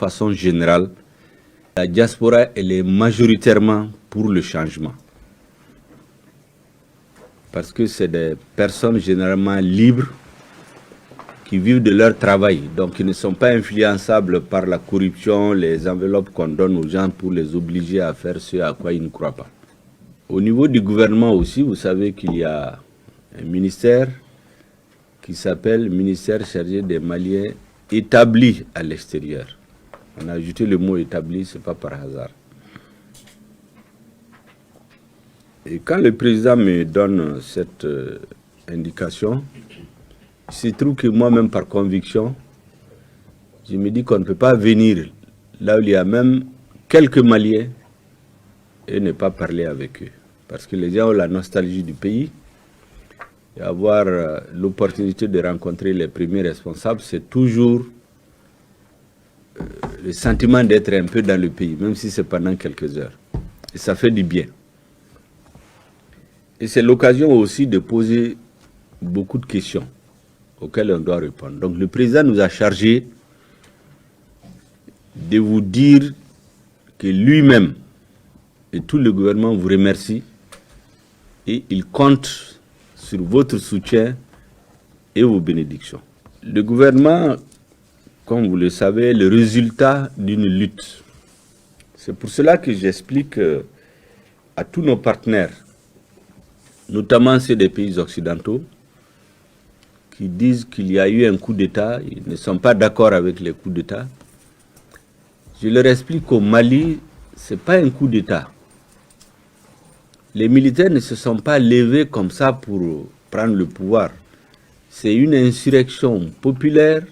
façon générale, la diaspora, elle est majoritairement pour le changement. Parce que c'est des personnes généralement libres qui vivent de leur travail, donc qui ne sont pas influençables par la corruption, les enveloppes qu'on donne aux gens pour les obliger à faire ce à quoi ils ne croient pas. Au niveau du gouvernement aussi, vous savez qu'il y a un ministère qui s'appelle ministère chargé des Maliens établis à l'extérieur. On a ajouté le mot établi, ce n'est pas par hasard. Et quand le président me donne cette indication, il se trouve que moi-même, par conviction, je me dis qu'on ne peut pas venir là où il y a même quelques Maliens et ne pas parler avec eux. Parce que les gens ont la nostalgie du pays. Et avoir l'opportunité de rencontrer les premiers responsables, c'est toujours le sentiment d'être un peu dans le pays, même si c'est pendant quelques heures. Et ça fait du bien. Et c'est l'occasion aussi de poser beaucoup de questions auxquelles on doit répondre. Donc le président nous a chargé de vous dire que lui-même et tout le gouvernement vous remercie et il compte sur votre soutien et vos bénédictions. Le gouvernement, comme vous le savez, est le résultat d'une lutte. C'est pour cela que j'explique à tous nos partenaires, notamment ceux des pays occidentaux, qui disent qu'il y a eu un coup d'État, ils ne sont pas d'accord avec les coups d'État. Je leur explique qu'au Mali, ce n'est pas un coup d'État. Les militaires ne se sont pas levés comme ça pour prendre le pouvoir. C'est une insurrection populaire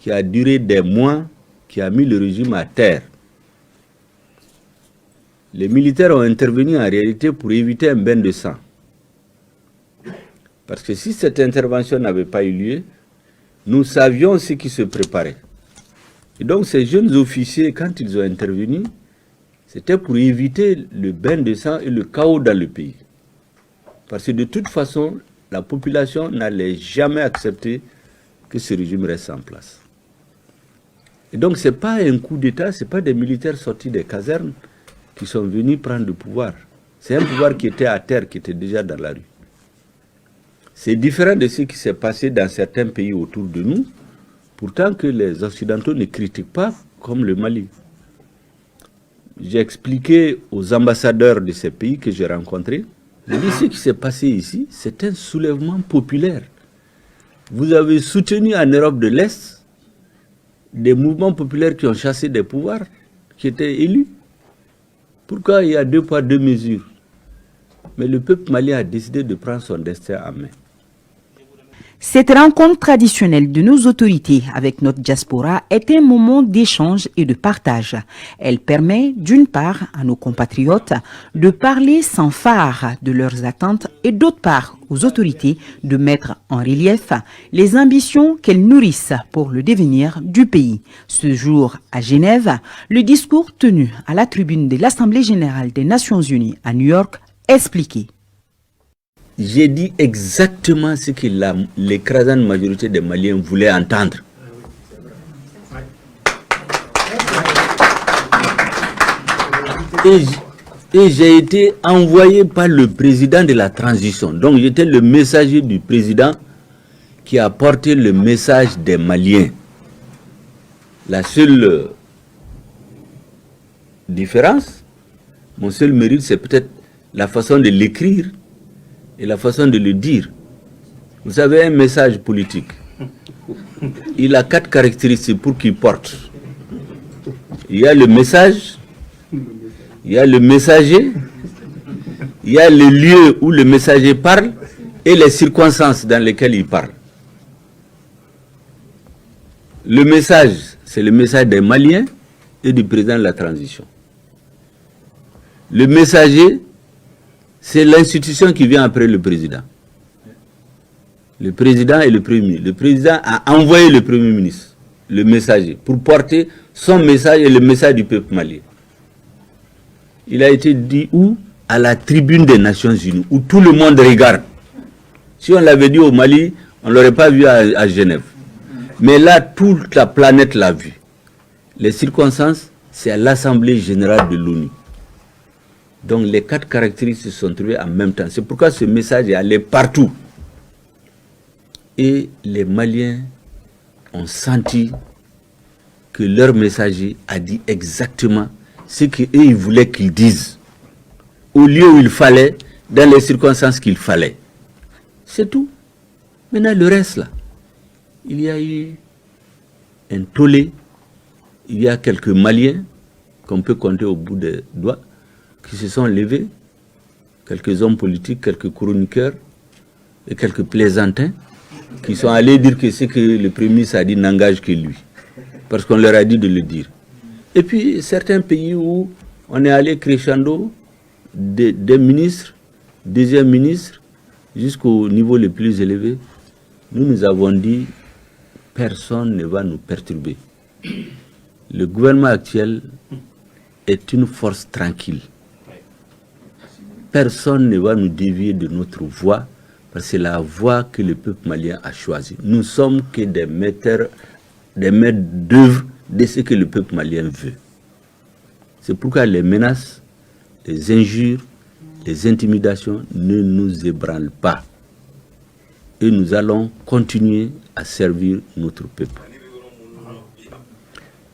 qui a duré des mois, qui a mis le régime à terre. Les militaires ont intervenu en réalité pour éviter un bain de sang. Parce que si cette intervention n'avait pas eu lieu, nous savions ce qui se préparait. Et donc ces jeunes officiers, quand ils ont intervenu, c'était pour éviter le bain de sang et le chaos dans le pays. Parce que de toute façon, la population n'allait jamais accepter que ce régime reste en place. Et donc ce n'est pas un coup d'État, ce n'est pas des militaires sortis des casernes qui sont venus prendre le pouvoir. C'est un pouvoir qui était à terre, qui était déjà dans la rue. C'est différent de ce qui s'est passé dans certains pays autour de nous, pourtant que les Occidentaux ne critiquent pas comme le Mali. J'ai expliqué aux ambassadeurs de ces pays que j'ai rencontrés, j'ai dit ce qui s'est passé ici, c'est un soulèvement populaire. Vous avez soutenu en Europe de l'Est des mouvements populaires qui ont chassé des pouvoirs, qui étaient élus. Pourquoi il y a 2 poids 2 mesures? Mais le peuple malien a décidé de prendre son destin en main. Cette rencontre traditionnelle de nos autorités avec notre diaspora est un moment d'échange et de partage. Elle permet d'une part à nos compatriotes de parler sans phare de leurs attentes et d'autre part aux autorités de mettre en relief les ambitions qu'elles nourrissent pour le devenir du pays. Ce jour à Genève, le discours tenu à la tribune de l'Assemblée générale des Nations unies à New York expliquait. J'ai dit exactement ce que l'écrasante majorité des Maliens voulaient entendre. Et j'ai été envoyé par le président de la transition. Donc j'étais le messager du président qui a porté le message des Maliens. La seule différence, mon seul mérite, c'est peut-être la façon de l'écrire et la façon de le dire. Vous savez, un message politique, il a 4 caractéristiques pour qu'il porte. Il y a le message, il y a le messager, il y a le lieu où le messager parle et les circonstances dans lesquelles il parle. Le message, c'est le message des Maliens et du président de la transition. Le messager, c'est l'institution qui vient après le président. Le président et le premier ministre. Le président a envoyé le premier ministre, le messager, pour porter son message et le message du peuple malien. Il a été dit où? À la tribune des Nations Unies, où tout le monde regarde. Si on l'avait dit au Mali, on ne l'aurait pas vu à Genève. Mais là, toute la planète l'a vu. Les circonstances, c'est à l'Assemblée générale de l'ONU. Donc les 4 caractéristiques se sont trouvées en même temps. C'est pourquoi ce message est allé partout. Et les Maliens ont senti que leur messager a dit exactement ce qu'eux ils voulaient qu'ils disent, au lieu où il fallait, dans les circonstances qu'il fallait. C'est tout. Maintenant, le reste, là, il y a eu un tollé, il y a quelques Maliens, qu'on peut compter au bout des doigts, qui se sont levés, quelques hommes politiques, quelques chroniqueurs et quelques plaisantins, qui sont allés dire que ce que le Premier ministre a dit n'engage que lui, parce qu'on leur a dit de le dire. Et puis, certains pays où on est allé crescendo des ministres, deuxième ministre, jusqu'au niveau le plus élevé, nous avons dit, personne ne va nous perturber. Le gouvernement actuel est une force tranquille. Personne ne va nous dévier de notre voie, parce que c'est la voie que le peuple malien a choisie. Nous sommes que des maîtres d'œuvre de ce que le peuple malien veut. C'est pourquoi les menaces, les injures, les intimidations ne nous ébranlent pas. Et nous allons continuer à servir notre peuple.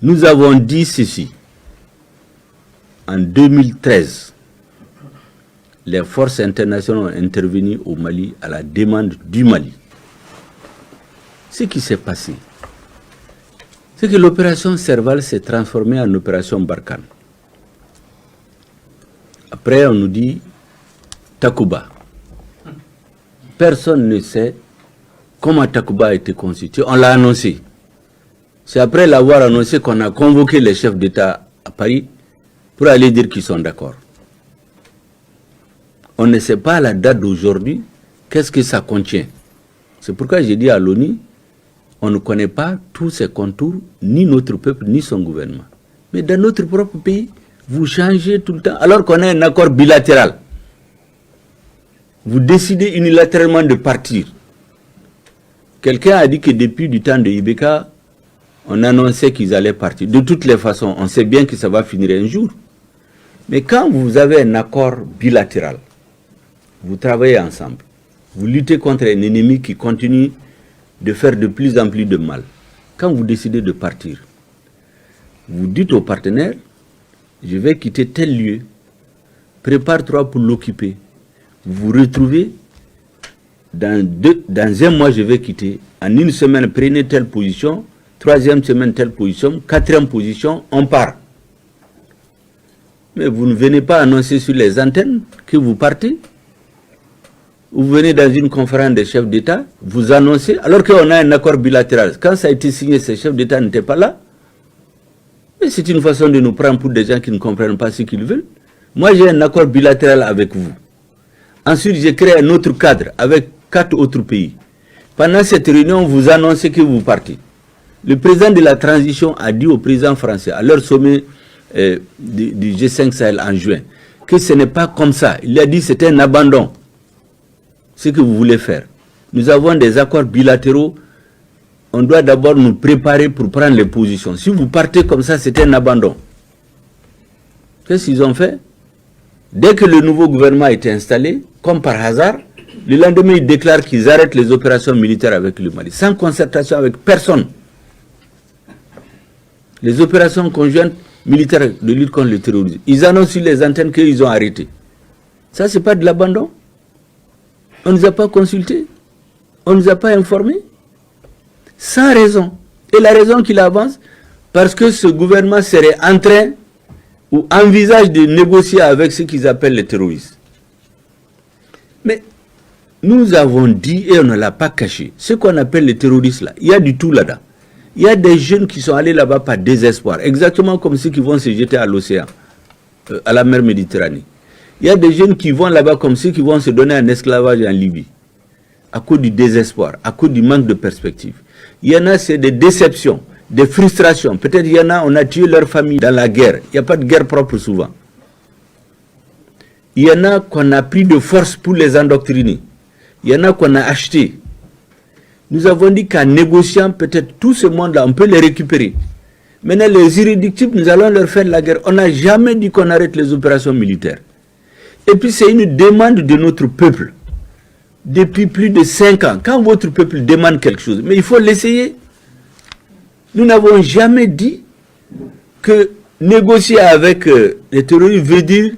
Nous avons dit ceci. En 2013, les forces internationales ont intervenu au Mali à la demande du Mali. Ce qui s'est passé, c'est que l'opération Serval s'est transformée en opération Barkhane. Après, on nous dit Takuba. Personne ne sait comment Takuba a été constitué. On l'a annoncé. C'est après l'avoir annoncé qu'on a convoqué les chefs d'État à Paris pour aller dire qu'ils sont d'accord. On ne sait pas à la date d'aujourd'hui qu'est-ce que ça contient. C'est pourquoi j'ai dit à l'ONU, on ne connaît pas tous ses contours, ni notre peuple, ni son gouvernement. Mais dans notre propre pays, vous changez tout le temps, alors qu'on a un accord bilatéral. Vous décidez unilatéralement de partir. Quelqu'un a dit que depuis du temps de Ibeka, on annonçait qu'ils allaient partir. De toutes les façons, on sait bien que ça va finir un jour. Mais quand vous avez un accord bilatéral, vous travaillez ensemble, vous luttez contre un ennemi qui continue de faire de plus en plus de mal. Quand vous décidez de partir, vous dites aux partenaires, je vais quitter tel lieu, prépare-toi pour l'occuper. Vous vous retrouvez, dans un mois je vais quitter, en une semaine prenez telle position, troisième semaine telle position, quatrième position, on part. Mais vous ne venez pas annoncer sur les antennes que vous partez. Vous venez dans une conférence des chefs d'État, vous annoncez, alors qu'on a un accord bilatéral. Quand ça a été signé, ces chefs d'État n'étaient pas là. Mais c'est une façon de nous prendre pour des gens qui ne comprennent pas ce qu'ils veulent. Moi, j'ai un accord bilatéral avec vous. Ensuite, j'ai créé un autre cadre avec 4 autres pays. Pendant cette réunion, vous annoncez que vous partez. Le président de la transition a dit au président français, à leur sommet du G5 Sahel en juin, que ce n'est pas comme ça. Il a dit que c'était un abandon. Ce que vous voulez faire. Nous avons des accords bilatéraux. On doit d'abord nous préparer pour prendre les positions. Si vous partez comme ça, c'est un abandon. Qu'est-ce qu'ils ont fait? Dès que le nouveau gouvernement a été installé, comme par hasard, le lendemain, ils déclarent qu'ils arrêtent les opérations militaires avec le Mali, sans concertation avec personne. Les opérations conjointes militaires de lutte contre le terrorisme, ils annoncent sur les antennes qu'ils ont arrêté. Ça, c'est pas de l'abandon. On ne nous a pas consultés, on ne nous a pas informés, sans raison. Et la raison qu'il avance, parce que ce gouvernement serait en train ou envisage de négocier avec ce qu'ils appellent les terroristes. Mais nous avons dit, et on ne l'a pas caché, ce qu'on appelle les terroristes là, il y a du tout là-dedans. Il y a des jeunes qui sont allés là-bas par désespoir, exactement comme ceux qui vont se jeter à l'océan, à la mer Méditerranée. Il y a des jeunes qui vont là-bas comme ceux qui vont se donner un esclavage en Libye, à cause du désespoir, à cause du manque de perspective. Il y en a, c'est des déceptions, des frustrations. Peut-être il y en a, on a tué leur famille dans la guerre. Il n'y a pas de guerre propre souvent. Il y en a qu'on a pris de force pour les endoctriner. Il y en a qu'on a acheté. Nous avons dit qu'en négociant, peut-être tout ce monde-là, on peut les récupérer. Maintenant, les irréductibles, nous allons leur faire la guerre. On n'a jamais dit qu'on arrête les opérations militaires. Et puis, c'est une demande de notre peuple. Depuis plus de 5 ans, quand votre peuple demande quelque chose, mais il faut l'essayer. Nous n'avons jamais dit que négocier avec les terroristes veut dire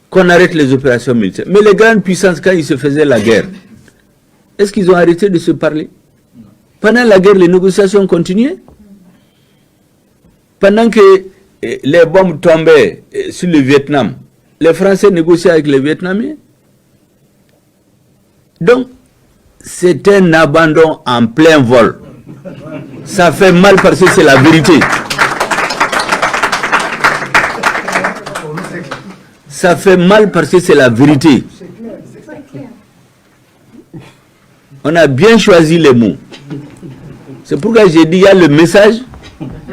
qu'on arrête les opérations militaires. Mais les grandes puissances, quand ils se faisaient la guerre, est-ce qu'ils ont arrêté de se parler? Pendant la guerre, les négociations continuaient. Pendant que les bombes tombaient sur le Vietnam, les Français négociaient avec les Vietnamiens. Donc, c'est un abandon en plein vol. Ça fait mal parce que c'est la vérité. Ça fait mal parce que c'est la vérité. On a bien choisi les mots. C'est pourquoi j'ai dit, il y a le message,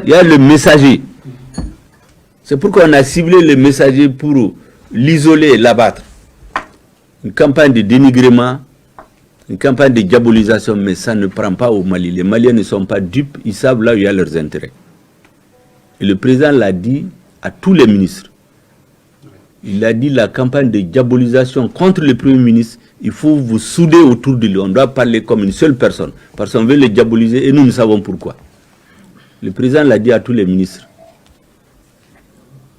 il y a le messager. C'est pourquoi on a ciblé le messager pour l'isoler et l'abattre. Une campagne de dénigrement, une campagne de diabolisation, mais ça ne prend pas au Mali. Les Maliens ne sont pas dupes, ils savent là où il y a leurs intérêts. Et le président l'a dit à tous les ministres. Il a dit la campagne de diabolisation contre le Premier ministre, il faut vous souder autour de lui. On doit parler comme une seule personne, parce qu'on veut le diaboliser et nous savons pourquoi. Le président l'a dit à tous les ministres.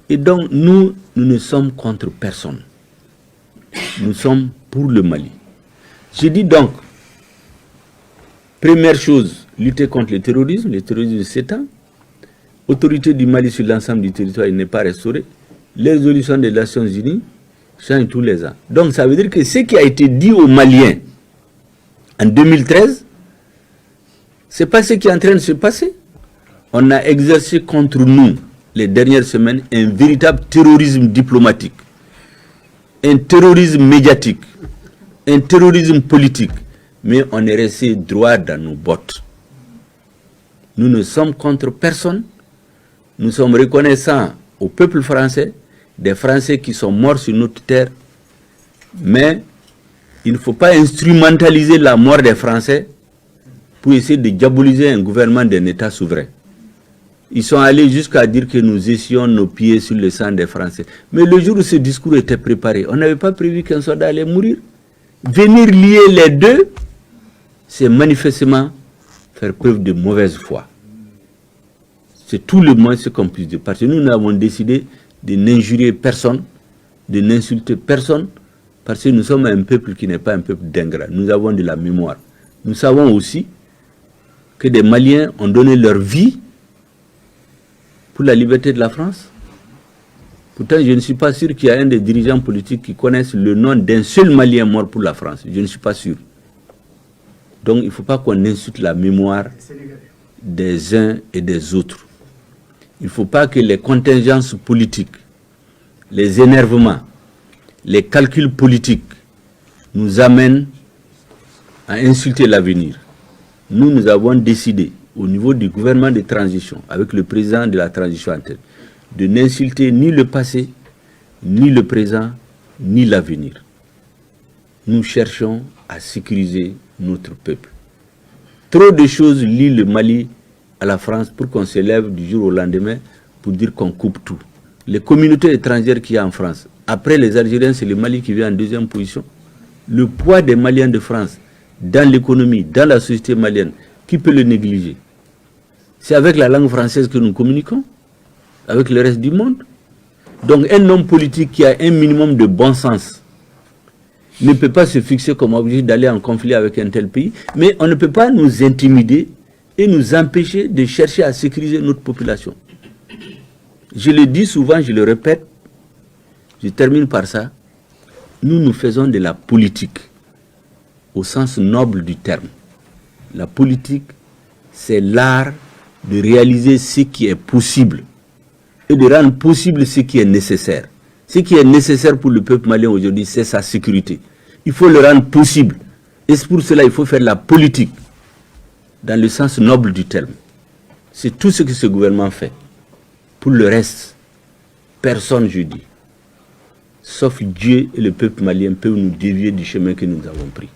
Et donc, nous ne sommes contre personne. Nous sommes pour le Mali. Je dis donc, première chose, lutter contre le terrorisme de 7 ans. Autorité du Mali sur l'ensemble du territoire, il n'est pas restauré. Les résolutions des Nations Unies changent tous les ans. Donc, ça veut dire que ce qui a été dit aux Maliens en 2013, ce n'est pas ce qui est en train de se passer. On a exercé contre nous, les dernières semaines, un véritable terrorisme diplomatique, un terrorisme médiatique, un terrorisme politique. Mais on est resté droit dans nos bottes. Nous ne sommes contre personne. Nous sommes reconnaissants au peuple français, des Français qui sont morts sur notre terre. Mais il ne faut pas instrumentaliser la mort des Français pour essayer de diaboliser un gouvernement d'un État souverain. Ils sont allés jusqu'à dire que nous essayons nos pieds sur le sang des Français. Mais le jour où ce discours était préparé, on n'avait pas prévu qu'un soldat allait mourir. Venir lier les deux, c'est manifestement faire preuve de mauvaise foi. C'est tout le moins ce qu'on puisse dire. Parce que nous avons décidé de n'injurier personne, de n'insulter personne, parce que nous sommes un peuple qui n'est pas un peuple d'ingrat. Nous avons de la mémoire. Nous savons aussi que des Maliens ont donné leur vie pour la liberté de la France. Pourtant, je ne suis pas sûr qu'il y a un des dirigeants politiques qui connaisse le nom d'un seul Malien mort pour la France. Je ne suis pas sûr. Donc, il ne faut pas qu'on insulte la mémoire des uns et des autres. Il ne faut pas que les contingences politiques, les énervements, les calculs politiques nous amènent à insulter l'avenir. Nous avons décidé, au niveau du gouvernement de transition, avec le président de la transition en tête, de n'insulter ni le passé, ni le présent, ni l'avenir. Nous cherchons à sécuriser notre peuple. Trop de choses lient le Mali à la France pour qu'on se lève du jour au lendemain pour dire qu'on coupe tout. Les communautés étrangères qu'il y a en France, après les Algériens, c'est le Mali qui vient en deuxième position. Le poids des Maliens de France dans l'économie, dans la société malienne, qui peut le négliger? C'est avec la langue française que nous communiquons, avec le reste du monde. Donc un homme politique qui a un minimum de bon sens ne peut pas se fixer comme objectif d'aller en conflit avec un tel pays, mais on ne peut pas nous intimider et nous empêcher de chercher à sécuriser notre population. Je le dis souvent, je le répète, je termine par ça, nous faisons de la politique au sens noble du terme. La politique, c'est l'art de réaliser ce qui est possible et de rendre possible ce qui est nécessaire. Ce qui est nécessaire pour le peuple malien aujourd'hui, c'est sa sécurité. Il faut le rendre possible. Et pour cela, il faut faire la politique dans le sens noble du terme. C'est tout ce que ce gouvernement fait. Pour le reste, personne, je dis, sauf Dieu et le peuple malien, peut nous dévier du chemin que nous avons pris.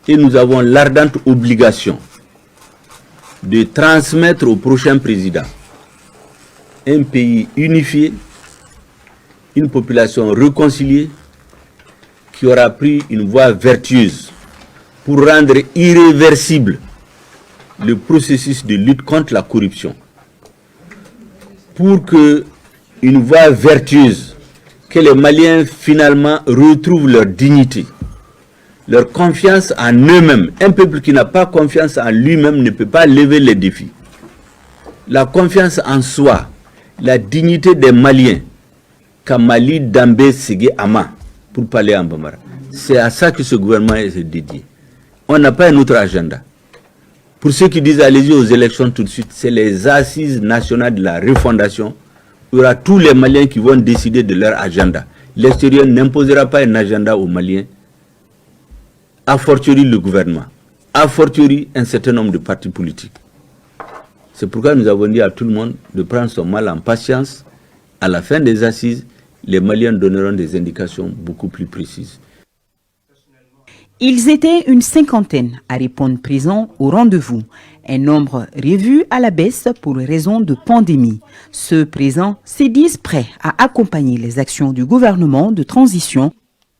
Et nous avons l'ardente obligation de transmettre au prochain président un pays unifié, une population réconciliée, qui aura pris une voie vertueuse pour rendre irréversible le processus de lutte contre la corruption. Pour que une voie vertueuse, que les Maliens finalement retrouvent leur dignité, leur confiance en eux-mêmes. Un peuple qui n'a pas confiance en lui-même ne peut pas lever les défis. La confiance en soi, la dignité des Maliens, Kamali Dambé Ségué Ama, pour parler en Bambara. C'est à ça que ce gouvernement est dédié. On n'a pas un autre agenda. Pour ceux qui disent allez-y aux élections tout de suite, c'est les assises nationales de la refondation. Il y aura tous les Maliens qui vont décider de leur agenda. L'extérieur n'imposera pas un agenda aux Maliens, a fortiori le gouvernement, a fortiori un certain nombre de partis politiques. C'est pourquoi nous avons dit à tout le monde de prendre son mal en patience. À la fin des assises, les Maliens donneront des indications beaucoup plus précises. Ils étaient une cinquantaine à répondre présents au rendez-vous, un nombre revu à la baisse pour raison de pandémie. Ceux présents se disent prêts à accompagner les actions du gouvernement de transition